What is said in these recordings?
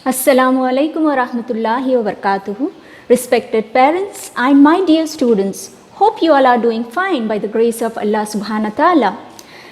Assalamu alaikum wa rahmatullahi wa barakatuhu. Respected parents and my dear students, hope you all are doing fine by the grace of Allah subhanahu wa ta'ala.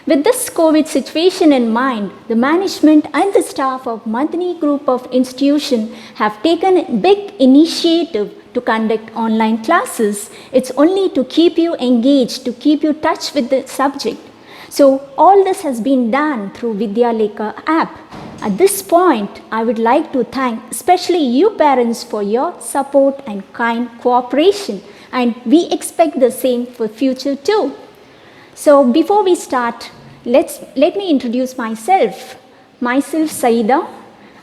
With this COVID situation in mind, the management and the staff of Madani Group of Institution have taken a big initiative to conduct online classes. It's only to keep you engaged, to keep you touch with the subject. So all this has been done through Vidyaleka app. At this point, I would like to thank especially you parents for your support and kind cooperation, and we expect the same for future too. So before we start, let me introduce myself. Myself Saida.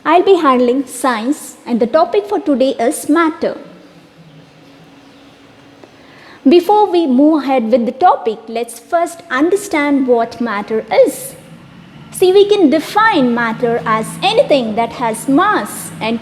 I'll be handling science, and the topic for today is matter. Before we move ahead with the topic, let's first understand what matter is. See, we can define matter as anything that has mass and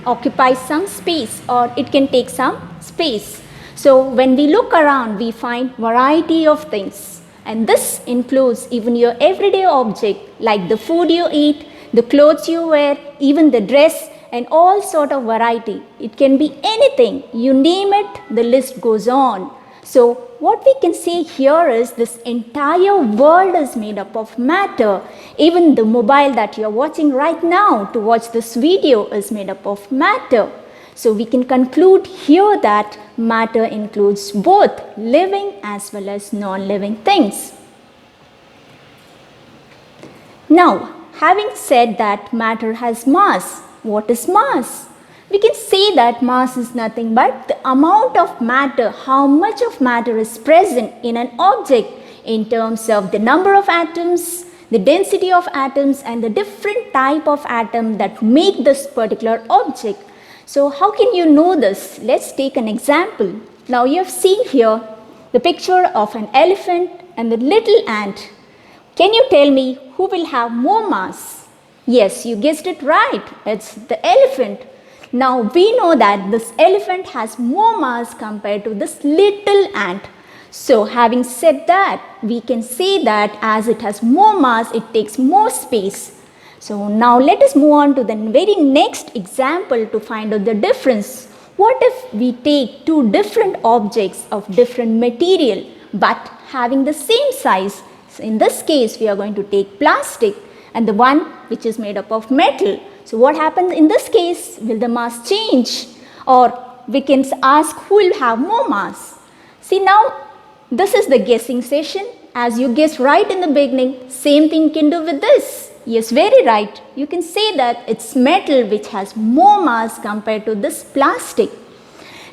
occupies some space, or it can take some space. So when we look around, we find variety of things, and this includes even your everyday object like the food you eat, the clothes you wear, even the dress, and all sort of variety. It can be anything, you name it, the list goes on. So what we can say here is this entire world is made up of matter. Even the mobile that you're watching right now to watch this video is made up of matter. So we can conclude here that matter includes both living as well as non-living things. Now, having said that matter has mass, what is mass? We can say that mass is nothing but the amount of matter, how much of matter is present in an object in terms of the number of atoms, the density of atoms, and the different type of atom that make this particular object. So how can you know this? Let's take an example. Now you have seen here the picture of an elephant and the little ant. Can you tell me who will have more mass? Yes, you guessed it right. It's the elephant. Now we know that this elephant has more mass compared to this little ant. So having said that, we can say that as it has more mass, it takes more space. So now let us move on to the very next example to find out the difference. What if we take two different objects of different material but having the same size? So in this case, we are going to take plastic and the one which is made up of metal. So what happens in this case? Will the mass change? Or we can ask who will have more mass? See, now this is the guessing session. As you guessed right in the beginning, same thing you can do with this. Yes, very right. You can say that it's metal which has more mass compared to this plastic.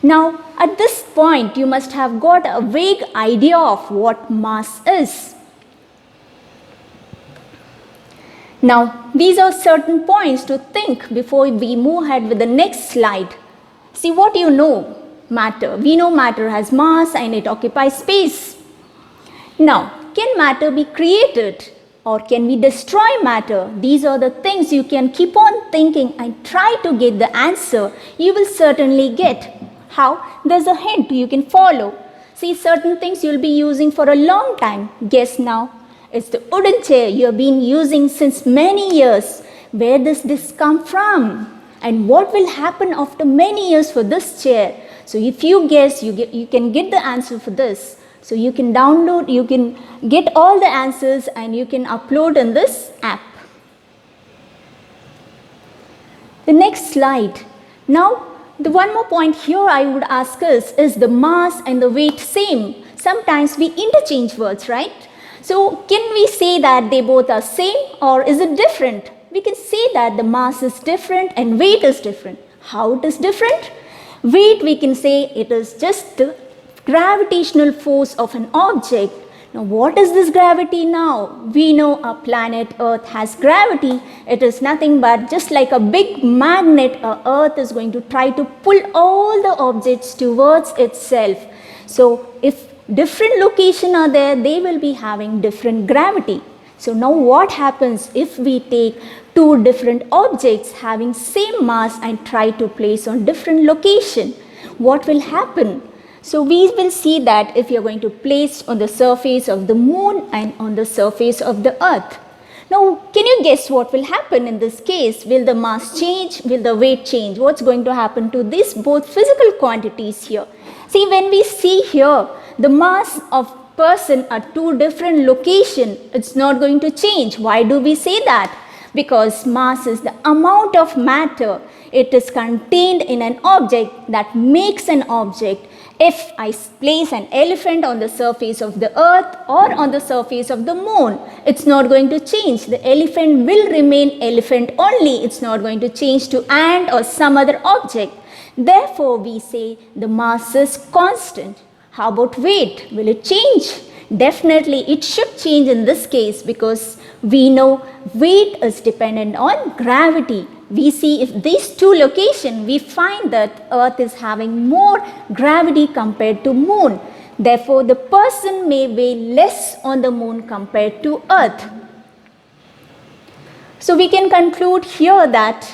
Now at this point, you must have got a vague idea of what mass is. Now, these are certain points to think before we move ahead with the next slide. See what you know, matter. We know matter has mass and it occupies space. Now, can matter be created or can we destroy matter? These are the things you can keep on thinking and try to get the answer. You will certainly get. How? There's a hint you can follow. See, certain things you'll be using for a long time. Guess now. It's the wooden chair you have been using since many years. Where does this come from? And what will happen after many years for this chair? So if you guess, you can get the answer for this. So you can download, you can get all the answers and you can upload in this app. The next slide. Now, the one more point here I would ask is the mass and the weight same? Sometimes we interchange words, right? So can we say that they both are same or is it different? We can say that the mass is different and weight is different. How it is different? Weight, we can say it is just the gravitational force of an object. Now what is this gravity now? We know our planet Earth has gravity. It is nothing but just like a big magnet, our Earth is going to try to pull all the objects towards itself. So if different locations are there, they will be having different gravity. So now what happens if we take two different objects having same mass and try to place on different location? What will happen? So we will see that if you are going to place on the surface of the moon and on the surface of the earth. Now, can you guess what will happen in this case? Will the mass change? Will the weight change? What's going to happen to these both physical quantities here? See, when we see here the mass of person at two different locations, it's not going to change. Why do we say that? Because mass is the amount of matter. It is contained in an object that makes an object. If I place an elephant on the surface of the earth or on the surface of the moon, it's not going to change. The elephant will remain elephant only. It's not going to change to ant or some other object. Therefore, we say the mass is constant. How about weight? Will it change? Definitely it should change in this case, because we know weight is dependent on gravity. We see if these two locations, we find that earth is having more gravity compared to moon. Therefore, the person may weigh less on the moon compared to earth. So we can conclude here that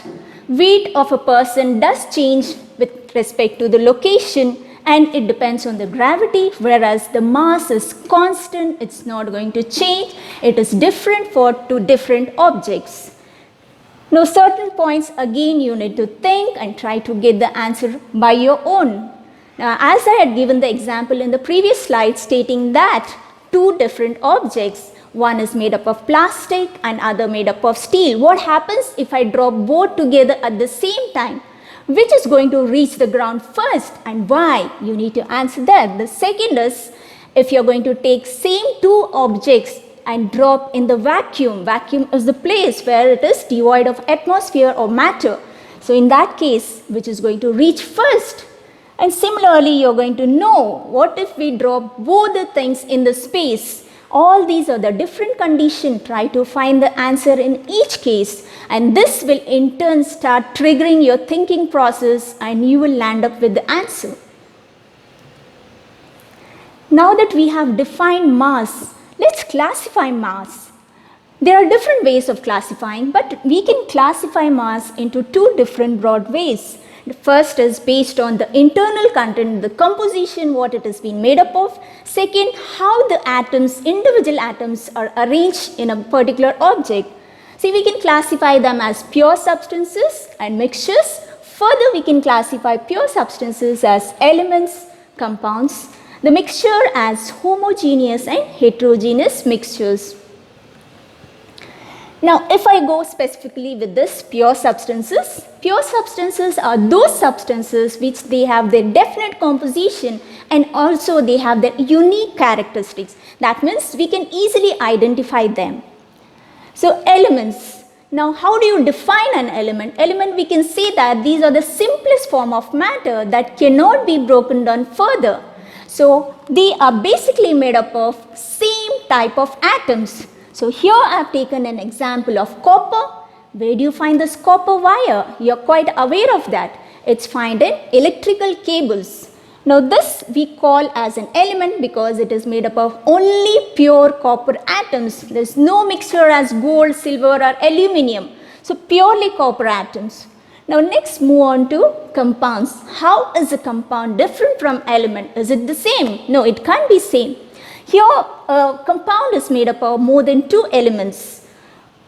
weight of a person does change with respect to the location, and it depends on the gravity, whereas the mass is constant. It's not going to change. It is different for two different objects. Now, certain points again you need to think and try to get the answer by your own. Now, as I had given the example in the previous slide stating that two different objects, one is made up of plastic and other made up of steel. What happens if I drop both together at the same time? Which is going to reach the ground first, and why? You need to answer that. The second is, if you're going to take same two objects and drop in the vacuum. Vacuum is the place where it is devoid of atmosphere or matter. So in that case, which is going to reach first? And similarly, you're going to know, what if we drop both the things in the space? All these are the different conditions. Try to find the answer in each case, and this will in turn start triggering your thinking process, and you will land up with the answer. Now that we have defined mass, let's classify mass. There are different ways of classifying, but we can classify mass into two different broad ways. The first is based on the internal content, the composition, what it has been made up of. Second, how the atoms, individual atoms, are arranged in a particular object. See, we can classify them as pure substances and mixtures. Further, we can classify pure substances as elements, compounds, the mixture as homogeneous and heterogeneous mixtures. Now, if I go specifically with this pure substances are those substances which they have their definite composition, and also they have their unique characteristics. That means we can easily identify them. So elements. Now, how do you define an element? Element, we can say that these are the simplest form of matter that cannot be broken down further. So they are basically made up of same type of atoms. So here I have taken an example of copper. Where do you find this copper wire? You are quite aware of that. It's found in electrical cables. Now this we call as an element because it is made up of only pure copper atoms. There is no mixture as gold, silver or aluminium. So purely copper atoms. Now next move on to compounds. How is a compound different from element? Is it the same? No, it can't be same. Here a compound is made up of more than two elements.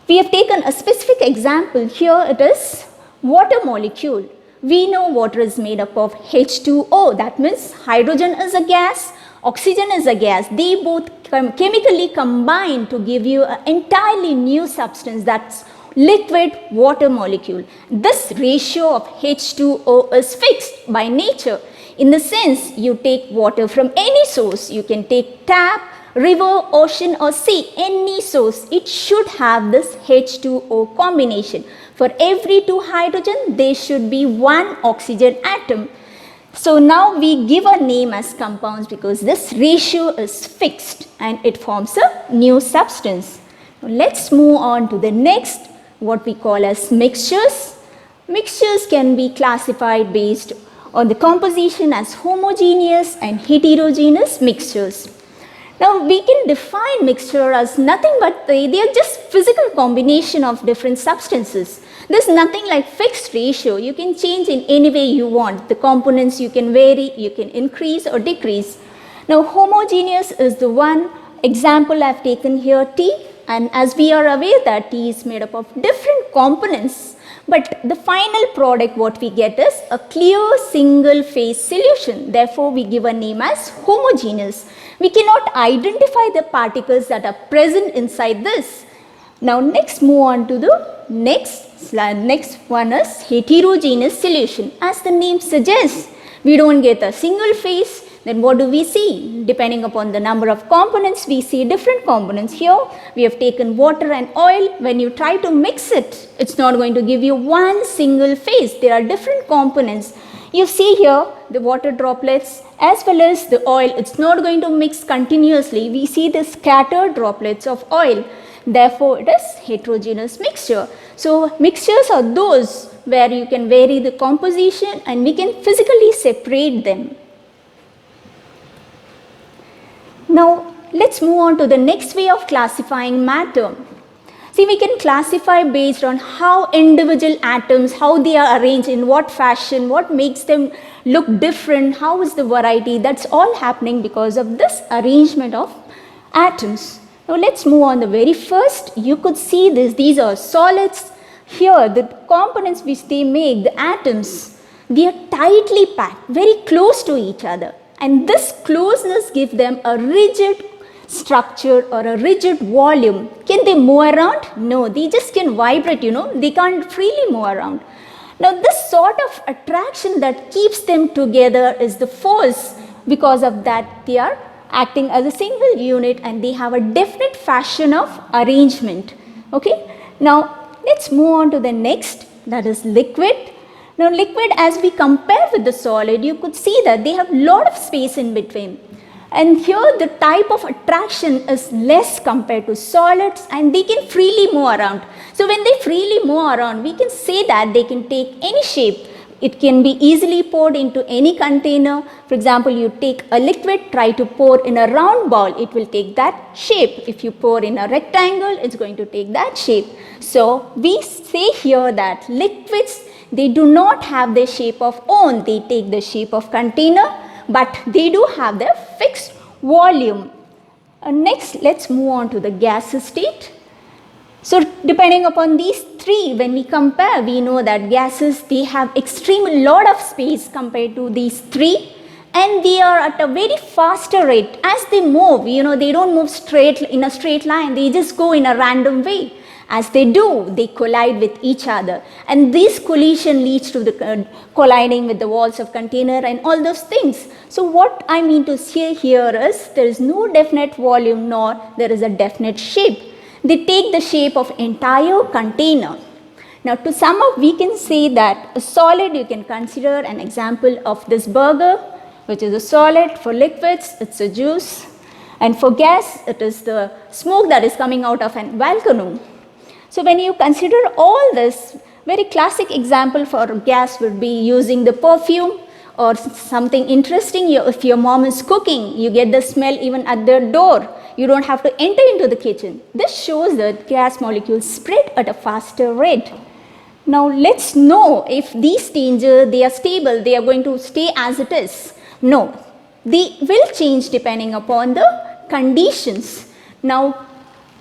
We have taken a specific example. Here it is water molecule. We know water is made up of H2O. That means hydrogen is a gas, oxygen is a gas. They both chemically combine to give you an entirely new substance, that's liquid water molecule. This ratio of H2O is fixed by nature. In the sense, you take water from any source. You can take tap, river, ocean or sea, any source. It should have this H2O combination. For every two hydrogen, there should be one oxygen atom. So now we give a name as compounds because this ratio is fixed and it forms a new substance. Now let's move on to the next, what we call as mixtures. Mixtures can be classified based on the composition as homogeneous and heterogeneous mixtures. Now we can define mixture as nothing but they are just physical combination of different substances. There's nothing like fixed ratio. You can change in any way you want. The components you can vary, you can increase or decrease. Now homogeneous is the one example I've taken here, tea, And as we are aware that tea is made up of different components, but the final product what we get is a clear single phase solution. Therefore, we give a name as homogeneous. We cannot identify the particles that are present inside this. Now next move on to the next slide. Next one is heterogeneous solution. As the name suggests, we don't get a single phase. Then what do we see? Depending upon the number of components, we see different components. Here we have taken water and oil. When you try to mix it, it's not going to give you one single phase. There are different components. You see here the water droplets as well as the oil. It's not going to mix continuously. We see the scattered droplets of oil. Therefore, it is heterogeneous mixture. So, mixtures are those where you can vary the composition and we can physically separate them. Now, let's move on to the next way of classifying matter. See, we can classify based on how individual atoms, how they are arranged, in what fashion, what makes them look different, how is the variety. That's all happening because of this arrangement of atoms. Now, let's move on the very first. You could see this. These are solids. Here, the components which they make, the atoms, they are tightly packed, very close to each other. And this closeness gives them a rigid structure or a rigid volume. Can they move around? No, they just can vibrate, they can't freely move around. Now, this sort of attraction that keeps them together is the force. Because of that, they are acting as a single unit and they have a definite fashion of arrangement. Okay, now let's move on to the next, that is liquid. Now liquid, as we compare with the solid, you could see that they have a lot of space in between. And here the type of attraction is less compared to solids and they can freely move around. So when they freely move around, we can say that they can take any shape. It can be easily poured into any container. For example, you take a liquid, try to pour in a round bowl, it will take that shape. If you pour in a rectangle, it's going to take that shape. So we say here that liquids, they do not have the shape of own. They take the shape of container, but they do have their fixed volume. Next, let's move on to the gaseous state. So depending upon these three, when we compare, we know that gases, they have extremely lot of space compared to these three, and they are at a very faster rate. As they move, they don't move straight in a straight line, they just go in a random way. As they do, they collide with each other, and this collision leads to the colliding with the walls of container and all those things. So what I mean to say here is, there is no definite volume nor there is a definite shape. They take the shape of entire container. Now to sum up, we can say that a solid, you can consider an example of this burger, which is a solid. For liquids, it's a juice, and for gas, it is the smoke that is coming out of an volcano. So when you consider all this, very classic example for gas would be using the perfume or something interesting. If your mom is cooking, you get the smell even at the door. You don't have to enter into the kitchen. This shows that gas molecules spread at a faster rate. Now let's know if these changes, they are stable, they are going to stay as it is. No, they will change depending upon the conditions. Now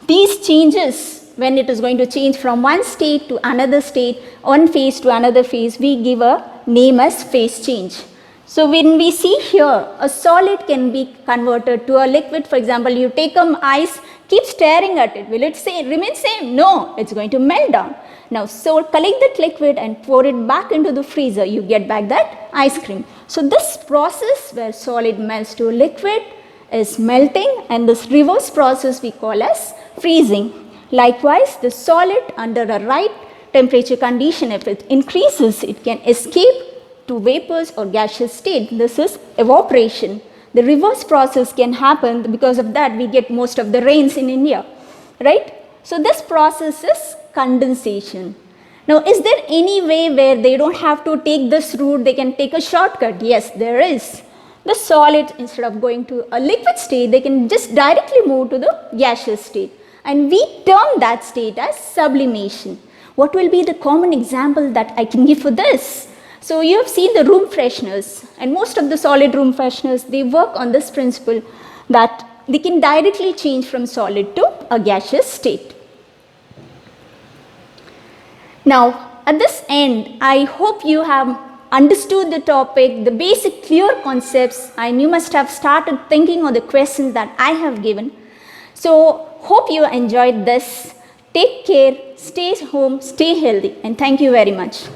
these changes, when it is going to change from one state to another state, one phase to another phase, we give a name as phase change. So when we see here, a solid can be converted to a liquid. For example, you take ice, keep staring at it. Will it remain same? No, it's going to melt down. Now, so collect that liquid and pour it back into the freezer. You get back that ice cream. So this process where solid melts to liquid is melting, and this reverse process we call as freezing. Likewise, the solid under a right temperature condition, if it increases, it can escape to vapors or gaseous state. This is evaporation. The reverse process can happen. Because of that, we get most of the rains in India, right? So this process is condensation. Now, is there any way where they don't have to take this route, they can take a shortcut? Yes, there is. The solid, instead of going to a liquid state, they can just directly move to the gaseous state. And we term that state as sublimation. What will be the common example that I can give for this? So you have seen the room fresheners, and most of the solid room fresheners, they work on this principle that they can directly change from solid to a gaseous state. Now, at this end, I hope you have understood the topic, the basic clear concepts, and you must have started thinking of the questions that I have given. So, hope you enjoyed this. Take care, stay home, stay healthy, and thank you very much.